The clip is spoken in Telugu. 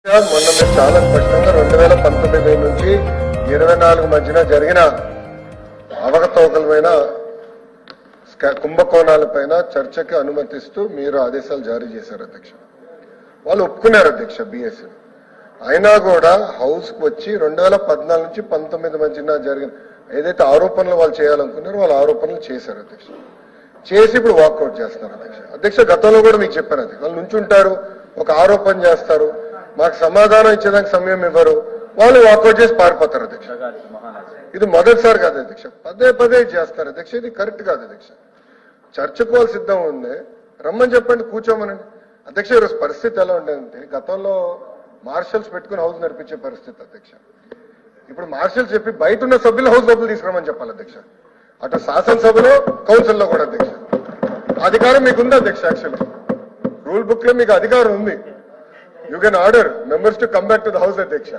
మొన్న మీరు చాలా స్పష్టంగా 2019 నుంచి 24 మధ్యన జరిగిన అవకతవకలపైన కుంభకోణాలపైన చర్చకి అనుమతిస్తూ మీరు ఆదేశాలు జారీ చేశారు అధ్యక్ష. వాళ్ళు ఒప్పుకున్నారు అధ్యక్ష బిఎస్సీ. అయినా కూడా హౌస్ కు వచ్చి 2014 నుంచి 19 మధ్యన జరిగిన ఏదైతే ఆరోపణలు వాళ్ళు చేయాలనుకున్నారో వాళ్ళ ఆరోపణలు చేశారు అధ్యక్ష. చేసి ఇప్పుడు వాకౌట్ చేస్తున్నారు అధ్యక్ష. అధ్యక్ష గతంలో కూడా మీకు చెప్పాను అధ్యక్ష, వాళ్ళు నుంచుంటారు, ఒక ఆరోపణ చేస్తారు, మాకు సమాధానం ఇచ్చేదానికి సమయం ఇవ్వరు, వాళ్ళు వాకౌట్ చేసి పారిపోతారు అధ్యక్ష. ఇది మొదటిసారి కాదు అధ్యక్ష, పదే పదే చేస్తారు అధ్యక్ష. ఇది కరెక్ట్ కాదు అధ్యక్ష. చర్చకు వాళ్ళు సిద్ధం ఉంది, రమ్మని చెప్పండి, కూర్చోమనండి అధ్యక్ష. ఈరోజు పరిస్థితి ఎలా ఉండేదంటే గతంలో మార్షల్స్ పెట్టుకుని హౌస్ నడిపించే పరిస్థితి అధ్యక్ష. ఇప్పుడు మార్షల్స్ చెప్పి బయట ఉన్న సభ్యులు హౌస్ లోపల తీసుకురమని చెప్పాలి అధ్యక్ష. అటు శాసనసభలో కౌన్సిల్లో కూడా అధ్యక్ష అధికారం మీకుంది అధ్యక్ష. యాక్చువల్లీ రూల్ బుక్ లో మీకు అధికారం ఉంది. You can order members to come back to the house అధ్యక్ష.